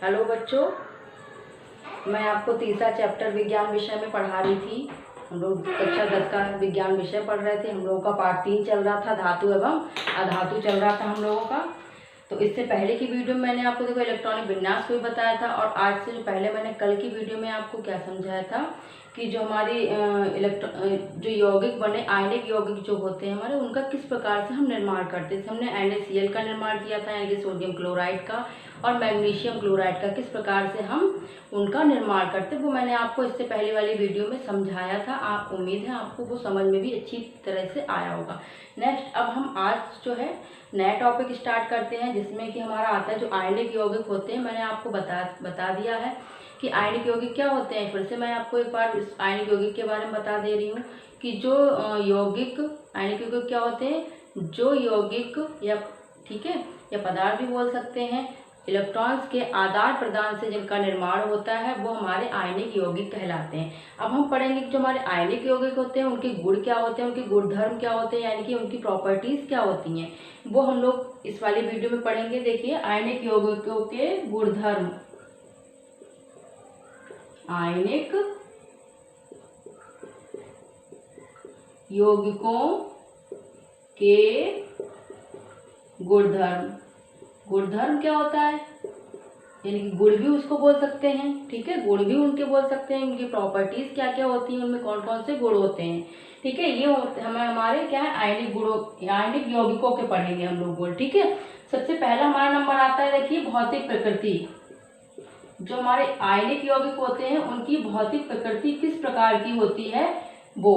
Hello बच्चों, मैं आपको तीसरा चैप्टर विज्ञान विषय में पढ़ा रही थी। हम लोग कक्षा 10 का विज्ञान विषय पढ़ रहे थे। हम लोगों का पार्ट 3 चल रहा था, धातु एवं अधातु चल रहा था हम लोगों का। तो इससे पहले की वीडियो में मैंने आपको देखो इलेक्ट्रॉनिक विन्यास को भी बताया था, और आज से जो पहले मैंने कल की वीडियो में आपको क्या समझाया था कि जो हमारी जो यौगिक बने, आयनिक यौगिक जो होते हैं हमारे, उनका किस प्रकार से हम निर्माण करते हैं। हमने NaCl का निर्माण किया था, यानी कि सोडियम क्लोराइड का, और मैग्नीशियम क्लोराइड का किस प्रकार से हम उनका निर्माण करते, वो मैंने आपको इससे पहले वाली वीडियो में समझाया था। आप उम्मीद है आपको वो समझ में भी अच्छी तरह से आया होगा। नेक्स्ट अब हम आज जो है नया टॉपिक स्टार्ट करते हैं, जिसमें कि हमारा आता है जो आयनिक यौगिक होते हैं। मैंने आपको बता दिया है कि आयनिक यौगिक क्या होते हैं। फिर से मैं आपको एक बार इस आयनिक यौगिक के बारे में बता दे रही हूँ कि जो यौगिक आयनिक यौगिक क्या होते हैं, जो यौगिक या ठीक है या पदार्थ भी बोल सकते हैं, इलेक्ट्रॉन्स के आदान प्रदान से जिनका निर्माण होता है वो हमारे आयनिक यौगिक कहलाते हैं। अब हम पढ़ेंगे कि जो हमारे आयनिक यौगिक होते हैं उनके गुण क्या होते हैं, उनके गुणधर्म क्या होते हैं, यानी कि उनकी प्रॉपर्टीज क्या होती हैं, वो हम लोग इस वाली वीडियो में पढ़ेंगे। देखिए, आयनिक यौगिकों के गुणधर्म। आयनिक यौगिकों के गुणधर्म। गुणधर्म क्या होता है, यानी कि गुण भी उसको बोल सकते हैं। ठीक है, गुण भी उनके बोल सकते हैं। उनकी प्रॉपर्टीज क्या क्या होती हैं, उनमें कौन कौन से गुण होते हैं। ठीक है, ये हमारे क्या है, आयनिक यौगिकों के पढ़ेंगे हम लोग गुण। ठीक है, सबसे पहला हमारा नंबर आता है, देखिए, भौतिक प्रकृति। जो हमारे आयनिक यौगिक होते हैं उनकी भौतिक प्रकृति किस प्रकार की होती है वो,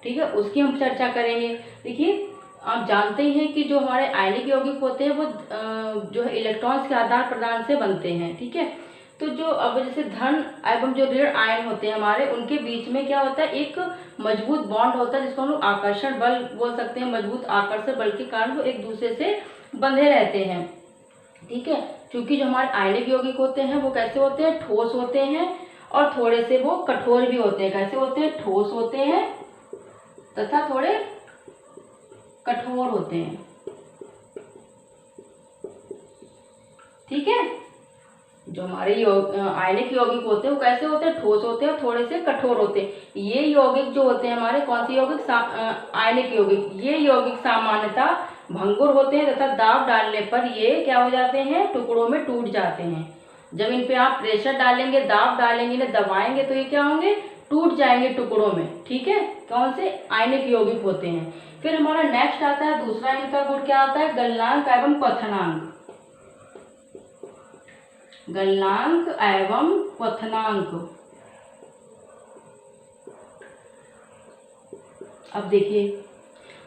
ठीक है, उसकी हम चर्चा करेंगे। देखिए, आप जानते हैं कि जो हमारे आयनिक यौगिक होते हैं वो जो है इलेक्ट्रॉन्स के आदान प्रदान से बनते हैं। ठीक है, तो जो अब जैसे धन एवं जो ऋण आयन होते हैं हमारे, उनके बीच में क्या होता है, एक मजबूत बॉन्ड होता है, जिसको हम लोग आकर्षण बल बोल सकते हैं। मजबूत आकर्षण बल के कारण वो एक दूसरे से बंधे रहते हैं। ठीक है, क्योंकि जो हमारे आयनिक यौगिक होते हैं वो कैसे होते हैं, ठोस होते हैं, और थोड़े से वो कठोर भी होते हैं। कैसे होते हैं, ठोस होते हैं तथा थोड़े कठोर होते हैं। ठीक है, जो हमारे आयनिक यौगिक होते हैं वो कैसे होते हैं, ठोस होते हैं और थोड़े से कठोर होते हैं। ये यौगिक जो होते हैं हमारे, कौन से यौगिक, आयनिक यौगिक, ये यौगिक सामान्यतः भंगुर होते हैं तथा दाब डालने पर ये क्या हो जाते हैं, टुकड़ों में टूट जाते हैं। जब इन पे आप प्रेशर डालेंगे, दाब डालेंगे, ना दबाएंगे, तो ये क्या होंगे, टूट जाएंगे टुकड़ों में। ठीक है, कौन से, आयनिक यौगिक होते हैं। फिर हमारा नेक्स्ट आता है, दूसरा इनका गुण क्या आता है, गलनांक एवं क्वथनांक। गलनांक एवं क्वथनांक। अब देखिए,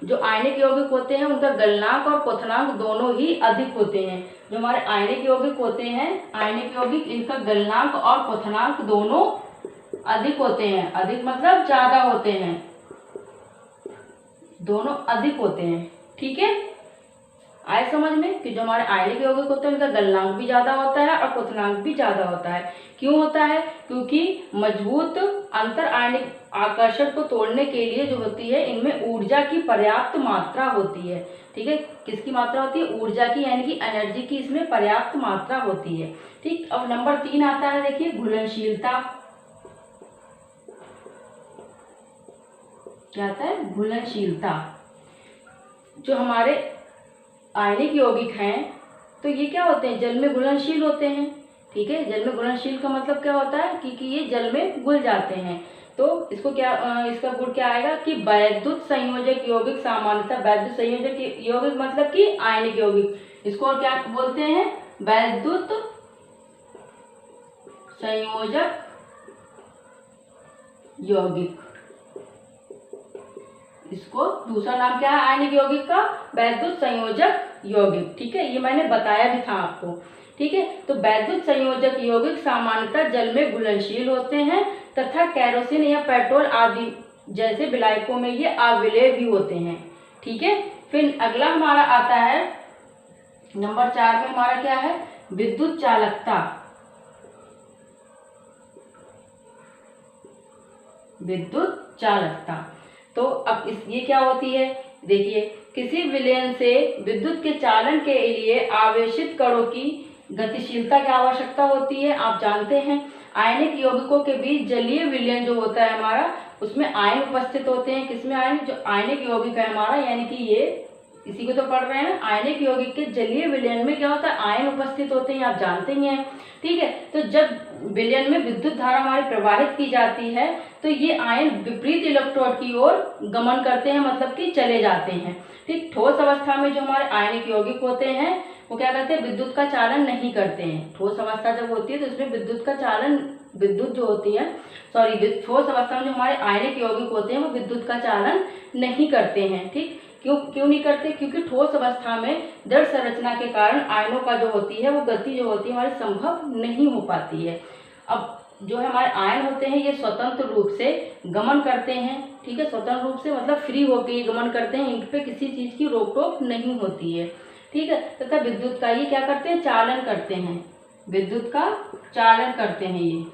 जो आयनिक यौगिक होते हैं उनका गलनांक और क्वथनांक दोनों ही अधिक होते हैं। जो हमारे आयनिक यौगिक होते हैं, आयनिक यौगिक, इनका गलनांक और क्वथनांक दोनों अधिक होते हैं। अधिक मतलब ज्यादा होते हैं, दोनों अधिक होते हैं। ठीक है, आए समझ में कि जो हमारे आयनिक यौगिक होते हैं उनका गलनांक भी ज्यादा होता है और क्वथनांक भी ज्यादा होता है। क्यों होता है, क्योंकि मजबूत अंतर आयनिक आकर्षण को तोड़ने के लिए जो होती है, इनमें ऊर्जा की पर्याप्त मात्रा होती है। ठीक है, किसकी मात्रा होती है, ऊर्जा की, यानी कि एनर्जी की इसमें पर्याप्त मात्रा होती है। ठीक, अब नंबर 3 आता है, देखिए, घुलनशीलता। क्या आता है, घुलनशीलता। जो हमारे आयनिक यौगिक हैं तो ये क्या होते हैं, जल में घुलनशील होते हैं। ठीक है, जल में घुलनशील का मतलब क्या होता है कि ये जल में घुल जाते हैं। तो इसको क्या, इसका गुण क्या आएगा कि वैद्युत संयोजक यौगिक सामान्यतः, वैद्युत संयोजक यौगिक मतलब कि आयनिक यौगिक, इसको और क्या बोलते हैं, वैद्युत संयोजक यौगिक। इसको दूसरा नाम क्या है आयनिक यौगिक का, वैद्युत संयोजक यौगिक। ठीक है, ये मैंने बताया भी था आपको। ठीक है, तो वैद्युत संयोजक यौगिक सामान्यतः जल में घुलनशील होते हैं तथा केरोसिन या पेट्रोल आदि जैसे विलायकों में ये अविलेय भी होते हैं। ठीक है, फिर अगला हमारा आता है नंबर 4 में, हमारा क्या है, विद्युत चालकता। विद्युत चालकता। तो अब ये क्या होती है, देखिए, किसी विलयन से विद्युत के चालन के लिए आवेशित कणों की गतिशीलता की आवश्यकता होती है। आप जानते हैं आयनिक यौगिकों के बीच जलीय विलयन जो होता है हमारा, उसमें आयन उपस्थित होते हैं। किसमें आयन? जो आयनिक यौगिक है हमारा, यानी कि ये इसी को तो पढ़ रहे हैं ना, आयनिक यौगिक के जलीय विलयन में क्या होता है? आयन उपस्थित होते हैं, आप जानते ही हैं। ठीक है, तो जब विलयन में विद्युत धारा हमारी प्रवाहित की जाती है तो ये आयन विपरीत इलेक्ट्रोड की ओर गमन करते हैं, मतलब कि चले जाते हैं। ठीक, ठोस अवस्था में जो हमारे आयनिक यौगिक होते हैं वो क्या करते हैं? विद्युत का चालन नहीं करते हैं। ठोस अवस्था जब होती है तो इसमें विद्युत का चालन, विद्युत जो होती है, ठोस अवस्था में जो हमारे आयनिक यौगिक होते हैं वो विद्युत का चालन नहीं करते हैं। ठीक, क्यों नहीं करते? क्योंकि ठोस अवस्था में दृढ़ संरचना के कारण आयनों का जो होती है वो गति जो होती है हमारी संभव नहीं हो पाती है। अब जो है हमारे आयन होते हैं ये स्वतंत्र रूप से गमन करते हैं। ठीक है, स्वतंत्र रूप से मतलब फ्री होकर ये गमन करते हैं, इन पे किसी चीज की रोक टोक नहीं होती है। ठीक है, तथा विद्युत का ये क्या करते हैं? चालन करते हैं, विद्युत का चालन करते हैं ये।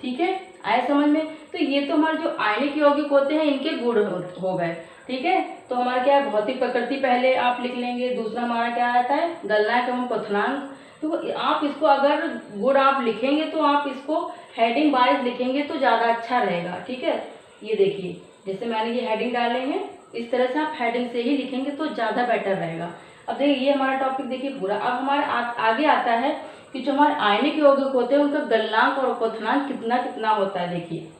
ठीक है, आए समझ में? तो ये तो हमारे जो आयनिक यौगिक होते हैं इनके गुण हो गए। ठीक है, तो हमारा क्या है? भौतिक प्रकृति पहले आप लिख लेंगे। दूसरा हमारा क्या आता है? गलनांक एवं क्वथनांक। तो आप इसको अगर गुण आप लिखेंगे तो आप इसको हेडिंग वाइज लिखेंगे तो ज़्यादा अच्छा रहेगा। ठीक है, ये देखिए जैसे मैंने ये हेडिंग डाले हैं, इस तरह से आप हेडिंग से ही लिखेंगे तो ज़्यादा बेटर रहेगा। अब देखिए ये हमारा टॉपिक देखिए पूरा। अब हमारे आगे आता है कि जो हमारे आयनिक यौगिक होते हैं उनका गलनांक और क्वथनांक कितना कितना होता है। देखिए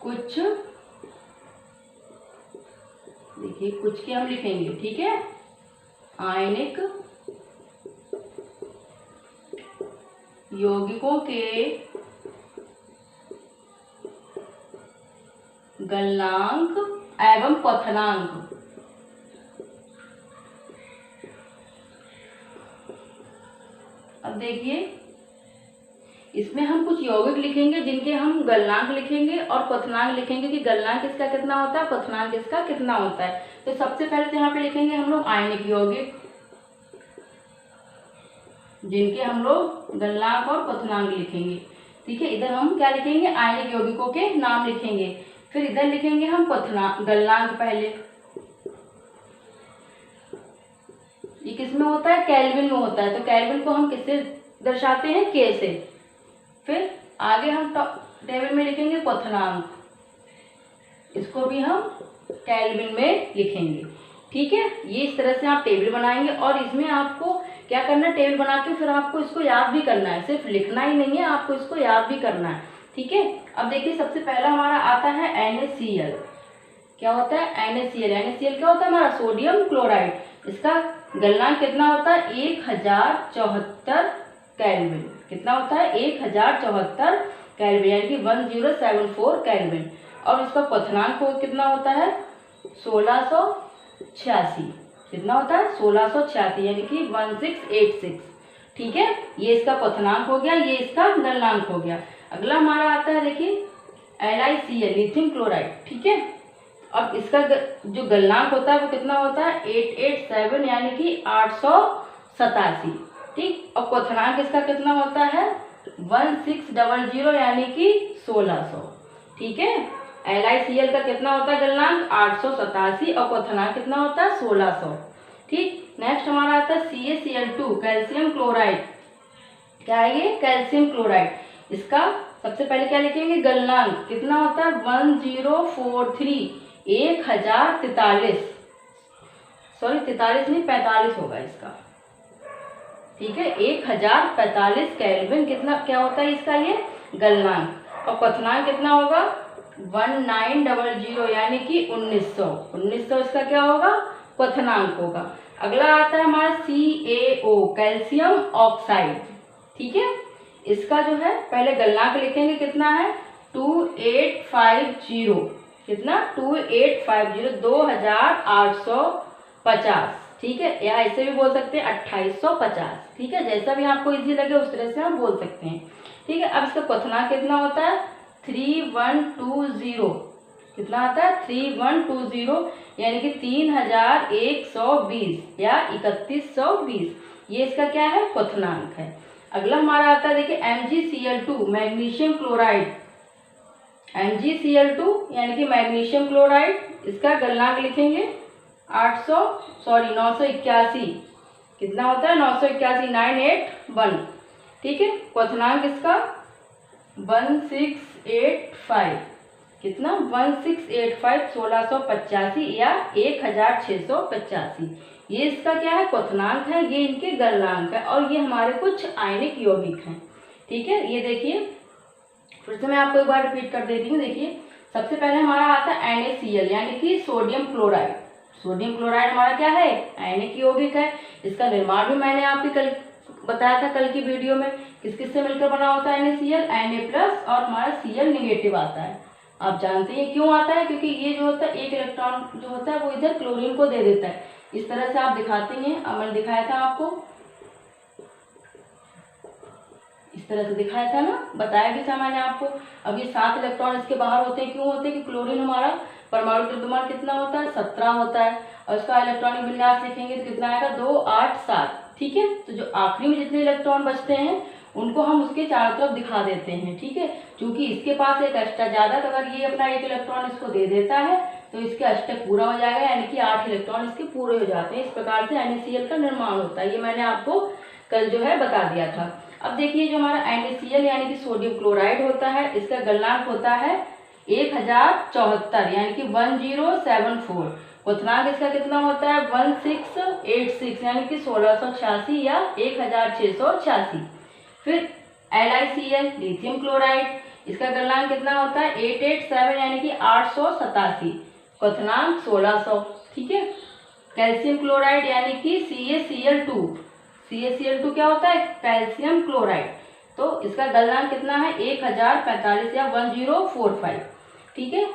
कुछ, देखिए कुछ के हम लिखेंगे। ठीक है, आयनिक यौगिकों के गलनांक एवं क्वथनांक। अब देखिए इसमें हम कुछ यौगिक लिखेंगे जिनके हम गलनांक लिखेंगे और क्वथनांक लिखेंगे कि गलनांक इसका कितना होता है, क्वथनांक इसका कितना होता है। तो सबसे पहले तो यहाँ पे लिखेंगे हम लोग आयनिक यौगिक, जिनके हम लोग गलनांक और क्वथनांक लिखेंगे। ठीक है, इधर हम क्या लिखेंगे? आयनिक यौगिकों के नाम लिखेंगे। फिर इधर लिखेंगे हम गलनांक पहले। ये किसमें होता है? केल्विन में होता है। तो केल्विन को हम किससे दर्शाते हैं? के से। फिर आगे हम टेबल में लिखेंगे क्वथनांक, इसको भी हम केल्विन में लिखेंगे। ठीक है, ये इस तरह से आप टेबल बनाएंगे और इसमें आपको क्या करना है? टेबल बना के फिर आपको इसको याद भी करना है, सिर्फ लिखना ही नहीं है, आपको इसको याद भी करना है। ठीक है, अब देखिए सबसे पहला हमारा आता है NaCl। क्या होता है? NaCl। NaCl क्या होता है? हमारा सोडियम क्लोराइड। इसका गलनांक कितना होता है? 1074 केल्विन। कितना होता है? 1074 केल्विन, यानी कि 1074 केल्विन। और इसका क्वथनांक कितना होता है? 1686। कितना होता है? 1686, यानी कि 1686। ठीक है, ये इसका क्वथनांक हो गया, ये इसका गलनांक हो गया। अगला हमारा आता है देखिए LiCl, लिथियम क्लोराइड। ठीक है, अब इसका जो गलनांक होता है वो कितना होता है? 887, यानी कि 887। ठीक, और क्वथनांक इसका कितना होता है? 1600, यानी कि 1600। ठीक है, LiCl का कितना होता है गलनांक? 887 और क्वथनांक कितना होता है? 1600। ठीक, नेक्स्ट हमारा आता है CaCl2, कैल्शियम क्लोराइड। क्या है ये? Calcium chloride. इसका सबसे पहले क्या लिखेंगे? गलनांक कितना होता है? 1043, 1043, सॉरी 43 नहीं 45 होगा इसका। ठीक है, 1045 केल्विन कितना क्या होता है इसका ये गलनांक। और क्वथनांक कितना होगा? 1900, यानी कि 1900 इसका क्या होगा? क्वथनांक होगा। अगला आता है हमारा CaO, कैल्शियम ऑक्साइड। ठीक है, इसका जो है पहले गलनांक लिखेंगे कितना है? 2850। कितना? 2850, 2850। ठीक है, या ऐसे भी बोल सकते हैं 2850। ठीक है, जैसा भी आपको इजी लगे उस तरह से आप बोल सकते हैं। ठीक है, अब इसका क्वथनांक कितना होता है? 3120। कितना आता है 3120 यानी कि 3120 या 3120, ये इसका क्या है क्वथनांक है। अगला हमारा आता है देखिए MgCl2 मैग्नीशियम क्लोराइड, MgCl2 यानी कि मैग्नीशियम क्लोराइड, इसका गलनांक लिखेंगे 981, कितना होता है 981 981, ठीक है। क्वथनांक इसका 1685, कितना 1685 1685 या 1685, ये इसका क्या है क्वथनांक है, ये इनके गलनांक है और ये हमारे कुछ आयनिक यौगिक हैं, ठीक है। ये देखिए फिर से मैं आपको एक बार रिपीट कर देती हूँ। देखिए सबसे पहले हमारा आता है NaCl यानी कि सोडियम क्लोराइड। सोडियम क्लोराइड हमारा क्या है आयनिक यौगिक है। इसका निर्माण भी मैंने आपको कल बताया था, कल की वीडियो में, किस किस से मिलकर बना होता है NaCl, Na+ और हमारा Cl निगेटिव आता है। आप जानते हैं क्यों आता है, क्योंकि ये जो होता है एक इलेक्ट्रॉन जो होता है वो इधर क्लोरीन को दे देता है। इस तरह से आप दिखाते हैं, अब मैंने दिखाया था आपको, इस तरह से दिखाया था ना, बताया भी था मैंने आपको। अब ये 7 इलेक्ट्रॉन इसके बाहर होते हैं, क्यों होते हैं कि क्लोरीन हमारा परमाणु द्रव्यमान कितना होता है 17 होता है और इसका इलेक्ट्रॉनिक विन्यास लिखेंगे तो कितना आएगा 2 8 7, ठीक है। तो जो आखिरी में जितने इलेक्ट्रॉन बचते हैं उनको हम उसके चारों तरफ दिखा देते हैं, ठीक है। क्योंकि इसके पास एक एक्स्ट्रा ज्यादा, तो अगर ये अपना एक इलेक्ट्रॉन इसको दे देता है तो इसके अष्टक पूरा हो जाएगा, यानी कि 8 इलेक्ट्रॉन इसके पूरे हो जाते हैं। इस प्रकार से NaCl का निर्माण होता है, ये मैंने आपको कल जो है बता दिया था। अब देखिए जो हमारा NaCl यानी कि सोडियम क्लोराइड होता है, इसका गलनांक होता है 1074 यानी कि 1074। क्वथनांक इसका कितना होता है 1686 यानी कि 1686 या 1686। फिर LiCl लिथियम क्लोराइड, इसका गलनांक कितना होता है 887 यानी कि 887, क्वथनांक 1600, ठीक है। कैल्शियम क्लोराइड यानी कि CaCl2, CaCl2 क्या होता है कैल्शियम क्लोराइड, तो इसका गलनांक कितना है 1045 या 1045, ठीक है।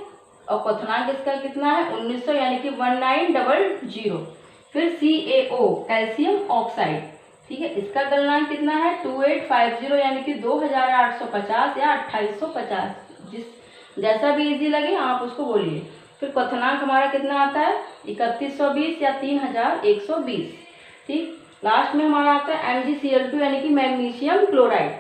और क्वथनांक इसका कितना है 1900 यानी कि 1900। फिर CaO कैल्शियम ऑक्साइड, ठीक है, इसका गलनांक कितना है 2850 यानी कि 2850 या 2850, जैसा भी इजी लगे आप उसको बोलिए। फिर क्वथनांक हमारा कितना आता है 3120 या 3120, ठीक। लास्ट में हमारा आता है MgCl2 यानी कि मैग्नीशियम क्लोराइड,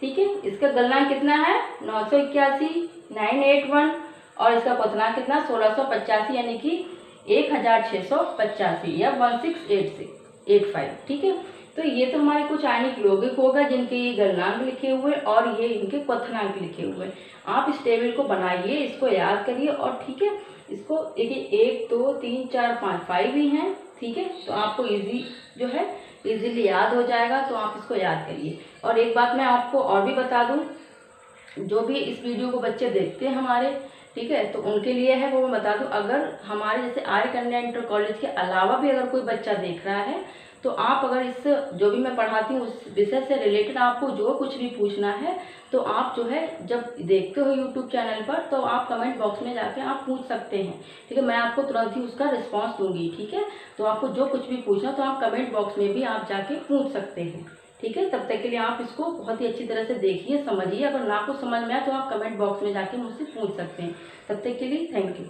ठीक है, इसका गलनांक कितना है 981 981 और इसका क्वथनांक कितना 1685 यानी कि 1685 या 1685, ठीक है। तो ये तो हमारे कुछ आयनिक यौगिक होगा जिनके ये गलनांक लिखे हुए और ये इनके क्वथनांक लिखे हुए। आप इस टेबल को बनाइए, इसको याद करिए और ठीक है, इसको देखिए 1 2 3 4 5 5 ही हैं, ठीक है। तो आपको इजी जो है इजीली याद हो जाएगा, तो आप इसको याद करिए। और एक बात मैं आपको और भी बता दूं, जो भी इस वीडियो को बच्चे देखते हैं हमारे, ठीक है, तो उनके लिए है वो मैं बता दूं, अगर हमारे जैसे आर्य कन्या इंटर कॉलेज के अलावा भी अगर कोई बच्चा देख रहा है तो आप अगर इस जो भी मैं पढ़ाती हूँ उस विषय से रिलेटेड आपको जो कुछ भी पूछना है तो आप जो है जब देखते हो यूट्यूब चैनल पर तो आप कमेंट बॉक्स में जाके आप पूछ सकते हैं, ठीक है। मैं आपको तुरंत ही उसका रिस्पांस दूंगी, ठीक है। तो आपको जो कुछ भी पूछना तो आप कमेंट बॉक्स में भी आप जाके पूछ सकते हैं, ठीक है। तब तक के लिए आप इसको बहुत ही अच्छी तरह से देखिए, समझिए। अगर ना कुछ समझ में आए तो आप कमेंट बॉक्स में जाके मुझसे पूछ सकते हैं। तब तक के लिए थैंक यू।